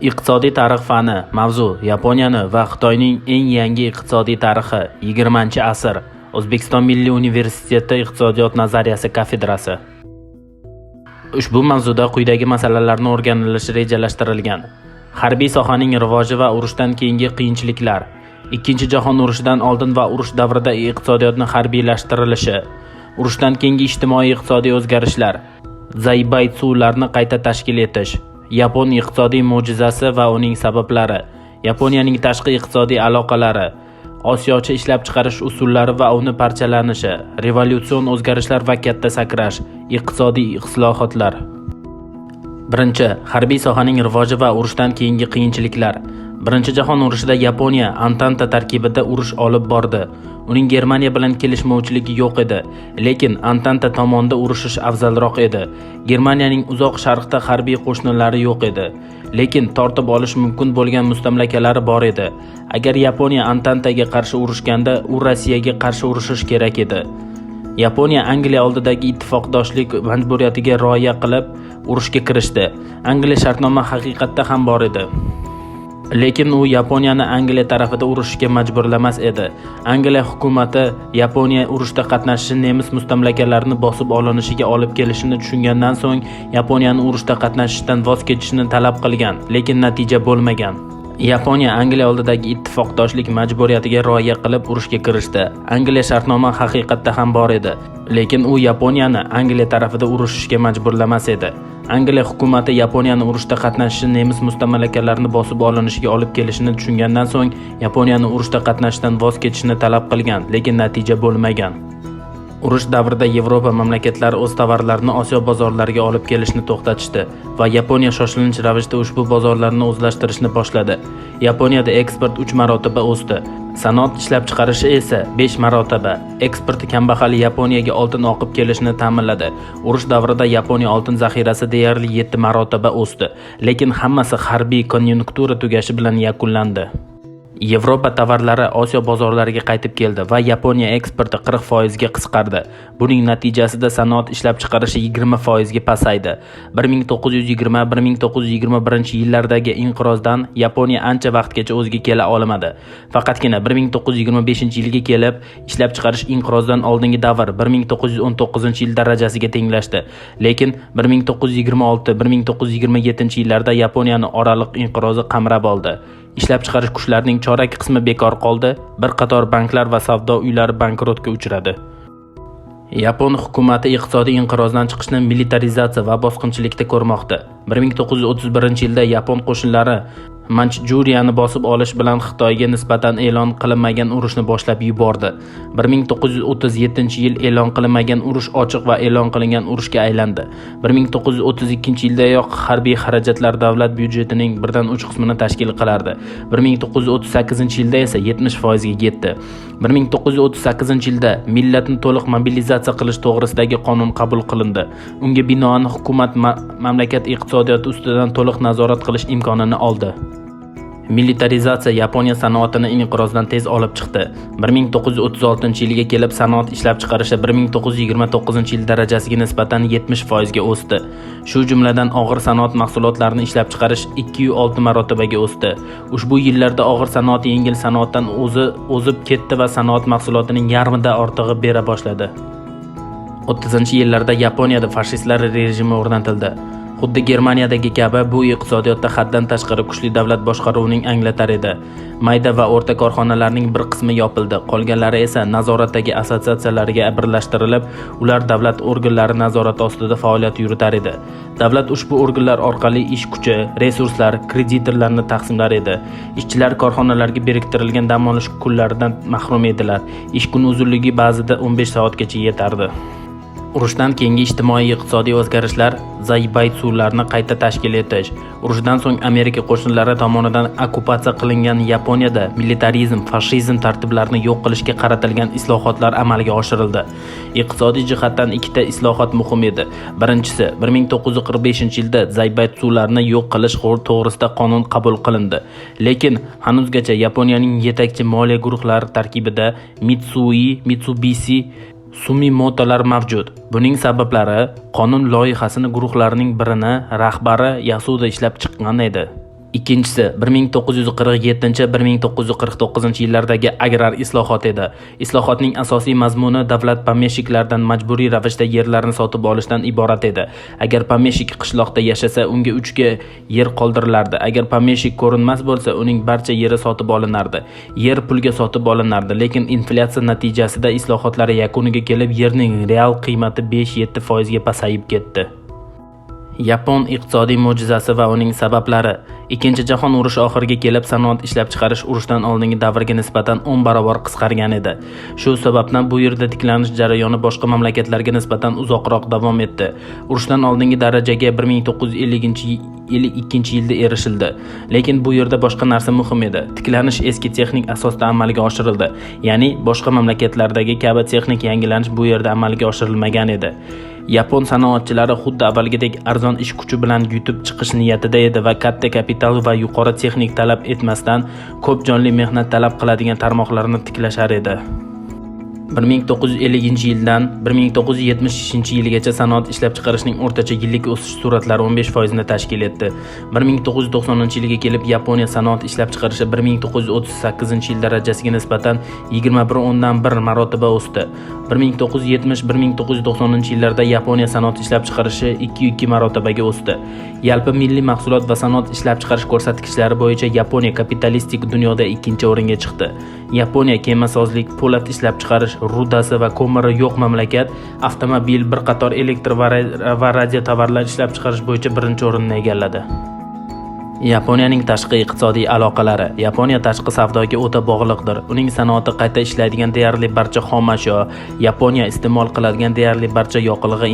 Iqtisodiy tarix fani. Mavzu: Yaponiyani va Xitoyning eng yangi iqtisodiy tarixi. 20-asr. O'zbekiston Milliy universiteti iqtisodiyot nazariyasi kafedrasi. Ushbu mavzuda quyidagi masalalarni o'rganilishi rejalashtirilgan. Harbiy sohaning rivoji va urushdan keyingi qiyinchiliklar. Ikkinchi jahon urushidan oldin va urush davrida iqtisodiyotni harbiylashtirilishi. Urushdan keyingi ijtimoiy-iqtisodiy o'zgarishlar. Zaibaitsularni qayta tashkil etish. Yapon iqtisodiy mo'jizasi va uning sabablari. Yaponiyaning tashqi iqtisodiy aloqalari. Osiyocha ishlab chiqarish usullari va uni parchalanishi. Revolyutsion o'zgarishlar va katta sakrash. Iqtisodiy islohotlar. Birinchi, harbiy sohaning rivoji va urushdan keyingi qiyinchiliklar. Birinchi jahon urushida Yaponiya Antanta tarkibida urush olib bordi. Uning Germaniya bilan kelishmovchiligi yo'q edi, lekin Antanta tomonida urushish afzalroq edi. Germaniyaning uzoq sharqda harbiy qo'shinlari yo'q edi, lekin tortib olish mumkin bo'lgan mustamlakalari bor edi. Agar Yaponiya Antantaga qarshi urushganda, u Rossiyaga qarshi urushish kerak edi. Yaponiya Angliya oldidagi ittifoqdoshlik majburiyatiga rioya qilib urushga kirishdi. Angliya shartnoma haqiqatda ham bor edi. Lekin u Yaponiyani Angliya tarafida urushga majburlamas edi. Angliya hukumati Yaponiya urushda qatnashishi nemis mustamlakalarini bosib olinishiga olib kelishini tushungandan so'ng Yaponiyani urushda qatnashishdan voz kechishni talab qilgan, lekin natija bo'lmagan. Yaponiya Angliya oldidagi ittifoqdoshlik majburiyatiga rioya qilib urushga kirishdi. Angliya shartnoma haqiqatda ham bor edi, lekin u Yaponiyani Angliya tarafida urushishga majburlamas edi. Angliya hukumati Yaponiyani urushda qatnashishi nemis mustamlakalarini bosib olinishiga olib kelishini tushungandan so'ng Yaponiyani urushda qatnashishdan voz kechishni talab qilgan, lekin natija bo'lmagan. Urush davrida Yevropa mamlakatlari o'z tovarlarini Osiyo bozorlariga olib kelishni to'xtatishdi va Yaponiya shoshilinch ravishda ushbu bozorlarni o'zlashtirishni boshladi. Yaponiyada eksport 3 marotaba o'sdi. Sanoat ishlab chiqarishi esa 5 marotaba. Eksporti kambag'al Yaponiyaga oltin oqib kelishini ta'minladi. Urush davrida Yaponiya oltin zaxirasi deyarli 7 marotaba o'sdi, lekin hammasi harbiy konjunktura tugashi bilan yakunlandi. Yevropa tovarlari Osiyo bozorlariga qaytib keldi va Yaponiya eksporti 40% ga qisqardi. Buning natijasida sanoat ishlab chiqarishi 20% ga pasaydi. 1920-1921 yillardagi inqirozdan Yaponiya ancha vaqtgacha o'ziga kela olmadi. Faqatgina 1925-yilga kelib, ishlab chiqarish inqirozdan oldingi davr 1919-yil darajasiga tenglashdi. Lekin 1926-1927 yillarda Yaponiyani oraliq inqirozi qamrab oldi. Ishlab chiqarish kuchlarining chorak qismi bekor qoldi. Bir qator banklar va savdo uylari bankrotga uchradi. Yapon hukumati iqtisodiy inqirozdan chiqishni militarizatsiya va bosqinchilikda ko'rmoqda. 1931-yilda Yapon qo'shinlari Manchjuriyani bosib olish bilan Xitoyga nisbatan e'lon qilinmagan urushni boshlab yubordi. 1937-yil e'lon qilinmagan urush ochiq va e'lon qilingan urushga aylandi. 1932-yildayoq harbiy xarajatlar davlat byudjetining 1/3 qismini tashkil qilardi. 1938-yilda esa 70% ga yetdi. 1938-yilda millatni to'liq mobilizatsiya qilish to'g'risidagi qonun qabul qilindi. Unga binoan hukumat mamlakat iqtisodiyoti ustidan to'liq nazorat qilish imkonini oldi. Militarizatsiya Yaponiya sanoatini inqirozdan tez olib chiqdi. 1936-yilga kelib sanoat ishlab chiqarishi 1929-yil darajasiga nisbatan 70% ga o'sdi. Shu jumladan og'ir sanoat mahsulotlarini ishlab chiqarish 2,6 marotabaga o'sdi. Ushbu yillarda og'ir sanoat yengil sanoatdan o'zib ketdi va sanoat mahsulotining yarmida ortig'i bera boshladi. 30-yillarda Yaponiyada fashistlar rejimi o'rnatildi. Xuddi Germaniyadagi kabi bu iqtisodiyotda haddan tashqari kuchli davlat boshqaruvining anglatar edi. Mayda va o'rta korxonalarning bir qismi yopildi, qolganlari esa nazoratdagi assotsiatsiyalarga birlashtirilib, ular davlat organlari nazorati ostida faoliyat yuritar edi. Davlat ushbu organlar orqali ish kuchi, resurslar, kreditorlarni taqsimlar edi. Ishchilar korxonalarga biriktirilgan dam olish kunlaridan mahrum edilar. Ish kuni uzunligi ba'zida 15 soatgacha yetardi. Urushdan keyingi ijtimoiy-iqtisodiy o'zgarishlar, zaibaitsularni qayta tashkil etish. Urushdan so'ng Amerika qo'shinlari tomonidan okkupatsiya qilingan Yaponiyada militarizm, fashizm tartiblarini yo'q qilishga qaratilgan islohotlar amalga oshirildi. Iqtisodiy jihatdan ikkita islohot muhim edi. Birinchisi, 1945-yilda zaibaitsularni yo'q qilish to'g'risida qonun qabul qilindi. Lekin hanuzgacha Yaponiyaning yetakchi moliya guruhlari tarkibida Mitsui, Mitsubishi, Sumimotolar mavjud. Buning sabablari qonun loyihasini guruhlarining birini rahbari Yasuda ishlab chiqqan edi. Ikkinchisi 1947-1949 yillardagi agrar islohot edi. Islohotning asosiy mazmuni davlat pomeshiklardan majburiy ravishda yerlarni sotib olishdan iborat edi. Agar pomeshik qishloqda yashasa, unga 3 ga yer qoldirilardi. Agar pomeshik ko'rinmas bo'lsa, uning barcha yeri sotib olinardi. Yer pulga sotib olinardi, lekin inflyatsiya natijasida islohotlar yakuniga kelib, yerning real qiymati 5-7% ga pasayib ketdi. Yapon iqtisodiy mo'jizasi va uning sabablari. Ikkinchi jahon urushi oxiriga kelib, sanoat ishlab chiqarish urushdan oldingi davrga nisbatan 10 barobar qisqargan edi. Shu sababdan bu yerda tiklanish jarayoni boshqa mamlakatlarga nisbatan uzoqroq davom etdi. Urushdan oldingi darajaga 1952-yilda erishildi. Lekin bu yerda boshqa narsa muhim edi. Tiklanish eski texnik asosda amalga oshirildi. Ya'ni boshqa mamlakatlardagi kabi texnik yangilanish bu yerda amalga oshirilmagan edi. Yapon sanoatchilari xuddi avvalgidek arzon ish kuchi bilan yutib chiqish niyatida edi va katta kapital va yuqori texnik talab etmasdan ko'p jonli mehnat talab qiladigan tarmoqlarni tiklashar edi. 1950-yildan 1970-yilgacha sanoat ishlab chiqarishning o'rtacha yillik o'sish sur'atlari 15% ni tashkil etdi. 1990-yilga kelib Yaponiya sanoat ishlab chiqarishi 1938-yil darajasiga nisbatan 21.1 marotaba o'sdi. 1970-1990 yillarda Yaponiya sanoat ishlab chiqarishi 2.2 marotabaga o'sdi. Yalpi milliy mahsulot va sanoat ishlab chiqarish ko'rsatkichlari bo'yicha Yaponiya kapitalistik dunyoda 2-o'ringa chiqdi. Yaponiya kemasozlik, po'lat ishlab chiqarish, rudasi va ko'miri yo'q mamlakat, avtomobil, bir qator elektr va radio tovarlar ishlab chiqarish bo'yicha 1-o'rinni egalladi. Yaponiyaning tashqi iqtisodiy aloqalari. Yaponiya tashqi savdoga o'ta bog'liqdir. Uning sanoati qayta ishlaydigan deyarli barcha xom ashyo, Yaponiya iste'mol qiladigan deyarli barcha yoqilg'i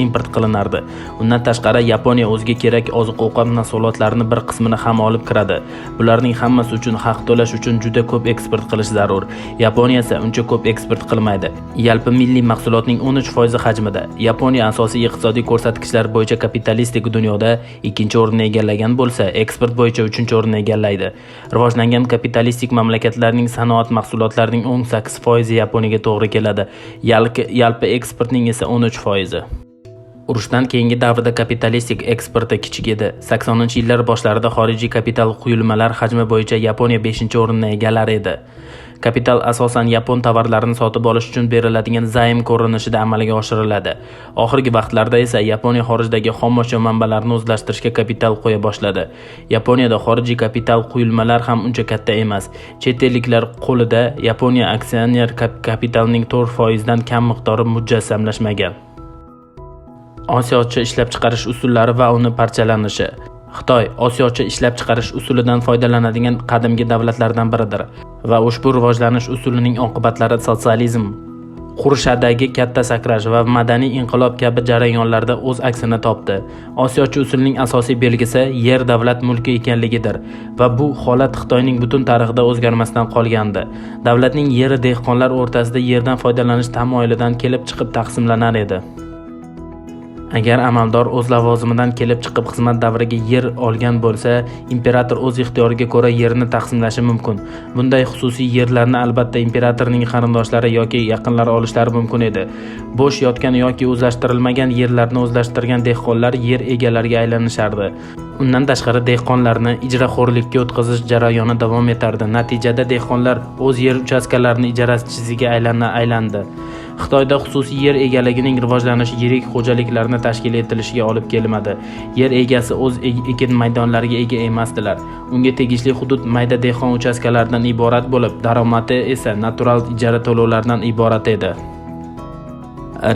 import qilinardi. Undan tashqari Yaponiya o'ziga kerak oziq-ovqat mahsulotlarini bir qismini ham olib kiradi. Bularning hammasi uchun haq to'lash uchun juda ko'p eksport qilish zarur. Yaponiya esa uncha ko'p eksport qilmaydi. Yalpi milliy mahsulotning 13% hajmida. Yaponiya asosiy iqtisodiy ko'rsatkichlar bo'yicha kapitalistik dunyoda 2-o'rinni egallagan bo'lsa, eksport bo'yicha 3-o'rinni egallaydi. Rivojlangan kapitalistik mamlakatlarning sanoat mahsulotlarining 18% Yaponiyaga to'g'ri keladi. Yalpi eksportning esa 13%. Urushdan keyingi davrda kapitalistik eksporti kichik edi. 80-yillar boshlarida xorijiy kapital quyilmalar hajmi bo'yicha Yaponiya 5-o'rinni egallar edi. Kapital asosan yapon tovarlarini sotib olish uchun beriladigan zaym ko'rinishida amalga oshiriladi. Oxirgi vaqtlarda esa Yaponiya xorijdagi xom ashyo manbalarini o'zlashtirishga kapital qo'ya boshladi. Yaponiyada xorijiy kapital quyilmalar ham uncha katta emas. Chet elliklar qo'lida Yaponiya aksioner kapitalining 4% dan kam miqdori mujassamlashmagan. Osiyocha ishlab chiqarish usullari va uni parchalanishi. Xitoy Osiyocha ishlab chiqarish usulidan foydalanadigan qadimgi davlatlardan biridir va ushbu rivojlanish usulining oqibatlari sotsializm qurishadagi katta sakrash va madaniy inqilob kabi jarayonlarda o'z aksini topdi. Osiyocha usulining asosiy belgisi yer davlat mulki ekanligidir va bu holat Xitoyning butun tarixida o'zgarmasdan qolgandi. Davlatning yeri dehqonlar o'rtasida yerdan foydalanish tamoyilidan kelib chiqib taqsimlanar edi. Agar amaldor o'z lavozimidan kelib chiqib xizmat davriga yer olgan bo'lsa, imperator o'z ixtiyoriga ko'ra yerni taqsimlashi mumkin. Bunday xususiy yerlarni albatta imperatorning qarindoshlari yoki yaqinlari olishlari mumkin edi. Bo'sh yotgan yoki o'zlashtirilmagan yerlarni o'zlashtirgan dehqonlar yer egalariga aylanishardi. Undan tashqari dehqonlarni ijroxo'rlikka o'tkazish jarayoni davom etardi. Natijada dehqonlar o'z yer uchastkalarini ijarachisiga aylandi. Xitoyda xususiy yer egaligining rivojlanishi yirik xo'jaliklarni tashkil etilishiga olib kelmadi. Yer egasi o'z ekin maydonlariga ega emasdilar. Unga tegishli hudud mayda dehqon uchastkalaridan iborat bo'lib, daromadi esa natural ijara to'lovlaridan iborat edi.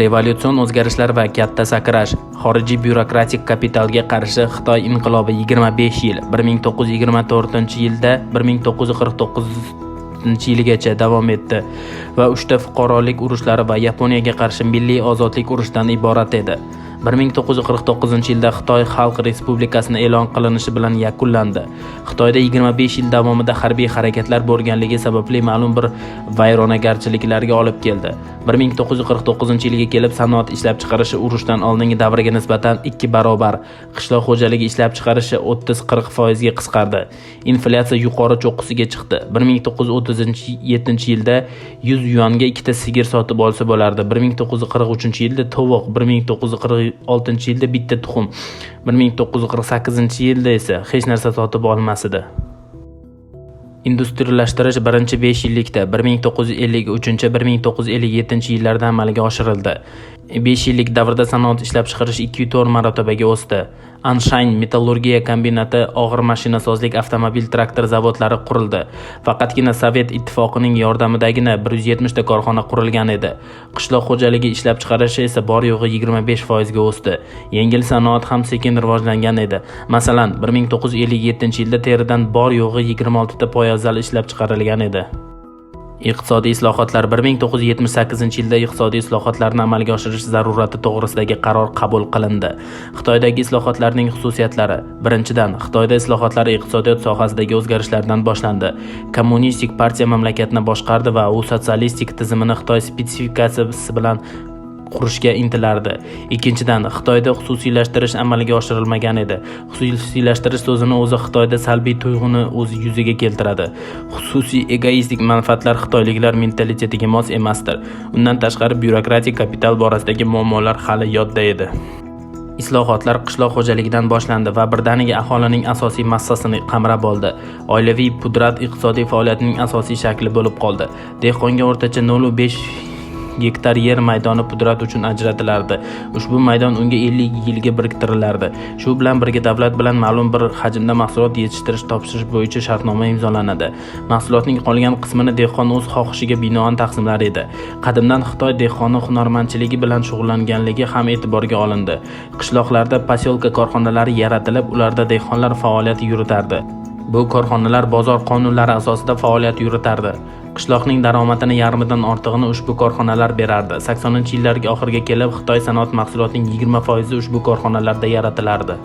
Revolyutsion o'zgarishlar va katta sakrash. Xorijiy byurokratik kapitalga qarshi Xitoy inqilobi 25 yil, 1924-yilda 1949-yilgacha davom etdi va 3 ta fuqarolik urushlari va Yaponiyaga qarshi milliy ozodlik urushidan iborat edi. 1949-yilda Xitoy Xalq Respublikasini e'lon qilinishi bilan yakunlandi. Xitoyda 25 yil davomida harbiy harakatlar bo'lganligi sababli ma'lum bir vayronagarchiliklarga olib keldi. 1949-yilga kelib sanoat ishlab chiqarishi urushdan oldingi davriga nisbatan 2 barobar, qishloq xo'jaligi ishlab chiqarishi 30-40% ga qisqardi. Inflyatsiya yuqori cho'qqisiga chiqdi. 1937-yilda 100 yuanga 2 ta sigir sotib olsa bo'lardi. 1943-yilda tovuq, 1940 1946-yilda bitta tuxum, 1948-yilda esa hech narsa sotib olmas edi. Industriyalashtirish birinchi 5 yillikda 1953-1957 amalga oshirildi. 5 yillik davrda sanoat ishlab chiqarish 2,4 marotabaga o'sdi. Anshayn metallurgiya kombinati, og'ir mashinasozlik, avtomobil, traktor zavodlari qurildi. Faqatgina Sovet ittifoqining yordamidagina 170 ta korxona qurilgan edi. Qishloq xo'jaligi ishlab chiqarishi esa bor yo'g'i 25% ga o'sdi. Yengil sanoat ham sekin rivojlangan edi. Masalan, 1957-yilda teridan bor yo'g'i 26 ta poyabzal ishlab chiqarilgan edi. Iqtisodiy islohotlar 1978-yilda iqtisodiy islohotlarni amalga oshirish zarurati to'g'risidagi qaror qabul qilindi. Xitoydagi islohotlarning xususiyatlari. Birinchidan, Xitoyda islohotlar iqtisodiyot sohasidagi o'zgarishlardan boshlandi. Kommunistik partiya mamlakatni boshqardi va u sotsialistik tizimini Xitoy spetsifikatsiyasi bilan qurishga intilardi. Ikkinchidan, Xitoyda xususiylashtirish amalga oshirilmagan edi. Xususiylashtirish so'zini o'zi Xitoyda salbiy tuyg'uni o'z yuziga keltiradi. Xususiy egoistik manfaatlar xitoyliklar mentalitetiga mos emasdir. Undan tashqari byurokratik kapital borasidagi muammolar hali yodda edi. Islohotlar qishloq xo'jaligidan boshlandi va birdaniga aholining asosiy massasini qamrab oldi. Oilaviy pudrat iqtisodiy faoliyatining asosiy shakli bo'lib qoldi. Dehqonga o'rtacha 0,5 gektar yer maydoni pudrat uchun ajratilardi. Ushbu maydon unga 50 yilga biriktirilardi. Shu bilan birga davlat bilan ma'lum bir hajmda mahsulot yetishtirish topshirish bo'yicha shartnoma imzolanadi. Mahsulotning qolgan qismini dehqon o'z xohishiga binoan taqsimlar edi. Qadimdan Xitoy dehqoni hunarmandchiligi bilan shug'ullanganligi ham e'tiborga olindi. Qishloqlarda posyolka korxonalari yaratilib, ularda dehqonlar faoliyat yuritardi. Bu korxonalar bozor qonunlari asosida faoliyat yuritardi. Qishloqning daromadini yarmidan ortig'ini ushbu korxonalar berardi. 80-yillarga oxiriga kelib Xitoy sanoat mahsulotining 20% ushbu korxonalarda yaratilardi.